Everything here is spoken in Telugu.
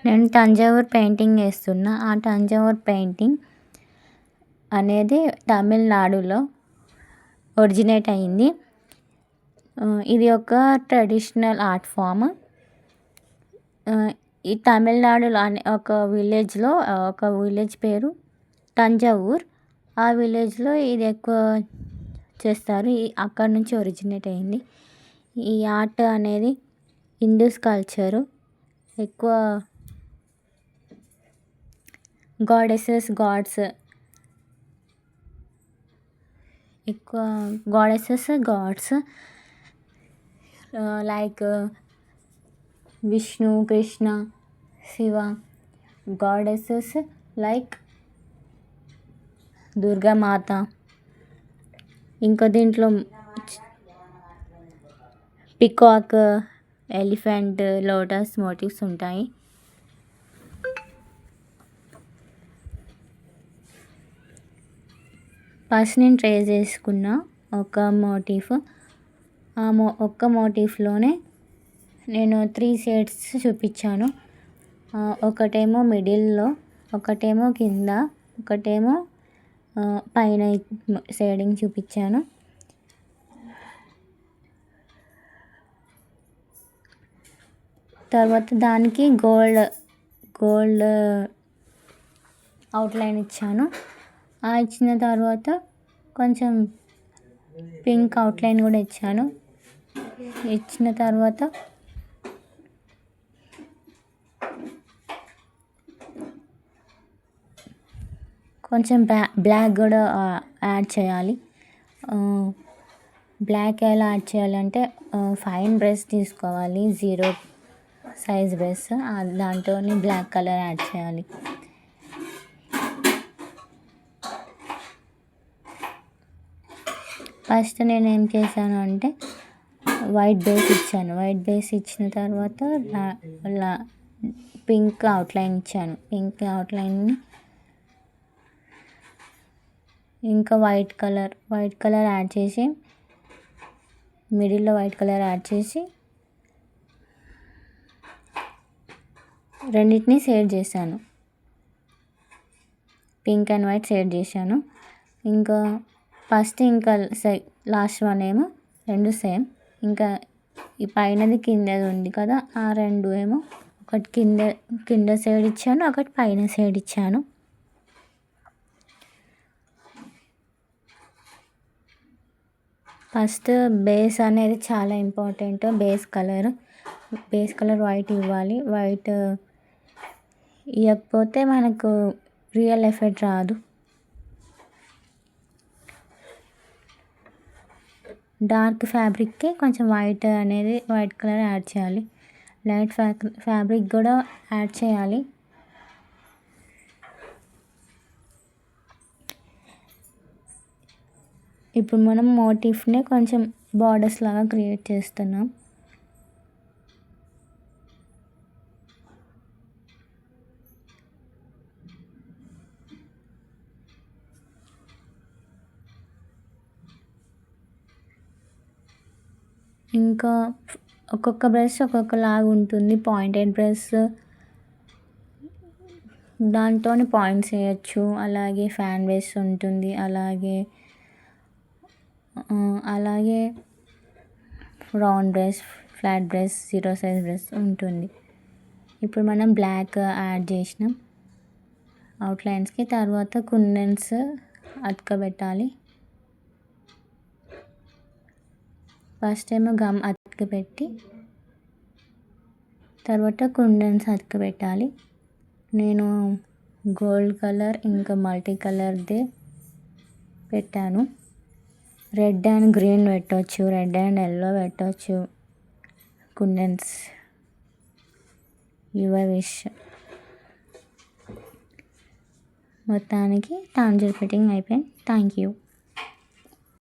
నేను తంజావూరు పెయింటింగ్ వేస్తున్నా. ఆ తంజావూరు పెయింటింగ్ అనేది తమిళనాడులో ఒరిజినేట్ అయింది. ఇది ఒక ట్రెడిషనల్ ఆర్ట్ ఫామ్. ఈ తమిళనాడులో ఒక విలేజ్లో ఒక విలేజ్ పేరు తంజావూర్. ఆ విలేజ్లో ఇది ఎక్కువ చేస్తారు. అక్కడ నుంచి ఒరిజినేట్ అయింది. ఈ ఆర్ట్ అనేది హిందూస్ కల్చరు. ఎక్కువ goddesses gods like Vishnu, Krishna, Shiva. Goddesses like Durgamata. ఇంకా దీంట్లో పికాక్, ఎలిఫెంట్, లోటస్ మోటివ్స్ ఉంటాయి. ఫస్ట్ నేను ట్రేస్ చేసుకున్న ఒక మోటిఫ్. ఒక్క మోటిఫ్లోనే నేను 3 షేడ్స్ చూపించాను. ఒకటేమో మిడిల్లో, ఒకటేమో కింద, ఒకటేమో పైన షేడింగ్ చూపించాను. తర్వాత దానికి గోల్డ్ అవుట్లైన్ ఇచ్చాను. ఇచ్చిన తర్వాత కొంచెం పింక్ అవుట్లైన్ కూడా ఇచ్చాను. ఇచ్చిన తర్వాత కొంచెం బ్లాక్ కూడా యాడ్ చేయాలి. బ్లాక్ ఎలా యాడ్ చేయాలంటే ఫైన్ బ్రష్ తీసుకోవాలి, 0 సైజ్ బ్రష్. దాంతో బ్లాక్ కలర్ యాడ్ చేయాలి. ఫస్ట్ నేను ఏం చేశాను అంటే వైట్ బేస్ ఇచ్చాను. వైట్ బేస్ ఇచ్చిన తర్వాత పింక్ అవుట్లైన్ ఇచ్చాను. పింక్ అవుట్లైన్ని ఇంకా వైట్ కలర్ యాడ్ చేసి, మిడిల్లో వైట్ కలర్ యాడ్ చేసి రెండింటిని షేడ్ చేశాను. పింక్ అండ్ వైట్ షేడ్ చేశాను. ఇంకా ఫస్ట్ ఇంకా లాస్ట్ వన్ ఏమో రెండు సేమ్. ఇంకా ఈ పైనది కిందది ఉంది కదా, ఆ రెండు ఏమో ఒకటి కింద సైడ్ ఇచ్చాను, ఒకటి పైన సైడ్ ఇచ్చాను. ఫస్ట్ బేస్ అనేది చాలా ఇంపార్టెంట్. బేస్ కలర్ వైట్ ఇవ్వాలి. వైట్ ఇవ్వకపోతే మనకు రియల్ ఎఫెక్ట్ రాదు. డార్క్ ఫ్యాబ్రిక్కి కొంచెం వైట్ కలర్ యాడ్ చేయాలి. లైట్ ఫ్యాబ్రిక్ కూడా యాడ్ చేయాలి. ఇప్పుడు మనం మోటిఫ్ని కొంచెం బార్డర్స్ లాగా క్రియేట్ చేస్తున్నాం. ఇంకా ఒక్కొక్క బ్రష్ ఒక్కొక్కలాగా ఉంటుంది. పాయింటెడ్ బ్రష్ దాంతో పాయింట్స్ వేయచ్చు. అలాగే ఫ్యాన్ బ్రష్ ఉంటుంది. అలాగే round brush, flat brush, 0 size brush ఉంటుంది. ఇప్పుడు మనం బ్లాక్ యాడ్ చేసినాం అవుట్లైన్స్కి. తర్వాత కుందన్స్ అతకబెట్టాలి. ఫస్ట్ ఏమో గమ్ అతకబెట్టి తర్వాత కుందన్స్ అతకబెట్టాలి. నేను గోల్డ్ కలర్ ఇంకా మల్టీ కలర్దే పెట్టాను. రెడ్ అండ్ గ్రీన్ పెట్టవచ్చు, రెడ్ అండ్ ఎల్లో పెట్టవచ్చు. కుందన్స్ యువర్ విష్. మొత్తానికి తాంజూర్ ఫిట్టింగ్ అయిపోయింది. Thank you.